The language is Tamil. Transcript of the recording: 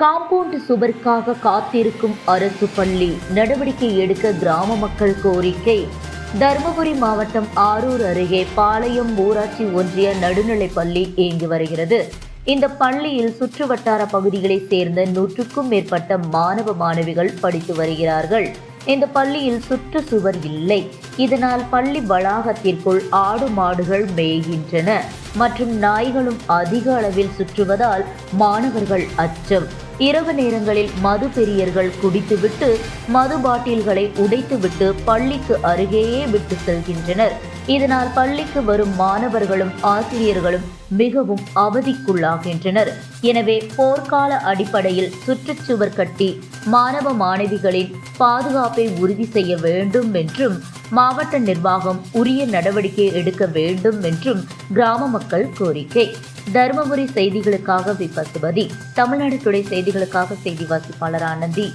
காம்பவுண்ட் சுவருக்காக காத்திருக்கும் அரசு பள்ளி நடவடிக்கை எடுக்க கிராம மக்கள் கோரிக்கை. தருமபுரி மாவட்டம் ஆரூர் அருகே பாளையம் ஊராட்சி ஒன்றிய நடுநிலைப் பள்ளி இயங்கி வருகிறது. இந்த பள்ளியில் சுற்றுவட்டார பகுதிகளைச் சேர்ந்த 100க்கும் மேற்பட்ட மாணவ மாணவிகள் படித்து வருகிறார்கள். இந்த பள்ளியில் சுற்றுச்சுவர் இல்லை. இதனால் பள்ளி வளாகத்திற்குள் ஆடு மாடுகள் மேய்கின்றன மற்றும் நாய்களும் அதிக அளவில் சுற்றுவதால் மாணவர்கள் அச்சம். இரவு நேரங்களில் மது பெரியர்கள் குடித்துவிட்டு மது பாட்டில்களை உடைத்துவிட்டு பள்ளிக்கு அருகேயே விட்டு செல்கின்றனர். இதனால் பள்ளிக்கு வரும் மாணவர்களும் ஆசிரியர்களும் மிகவும் அவதிக்குள்ளாகின்றனர். எனவே போர்க்கால அடிப்படையில் சுற்றுச்சுவர் கட்டி மாணவ மாணவிகளின் பாதுகாப்பை உறுதி செய்ய வேண்டும் என்றும் மாவட்ட நிர்வாகம் உரிய நடவடிக்கை எடுக்க வேண்டும் என்றும் கிராம மக்கள் கோரிக்கை. தருமபுரி செய்திகளுக்காக விபத்துபதி, தமிழ்நாடு டுடே செய்திகளுக்காக செய்தி வாசிப்பாளர் ஆனந்தி.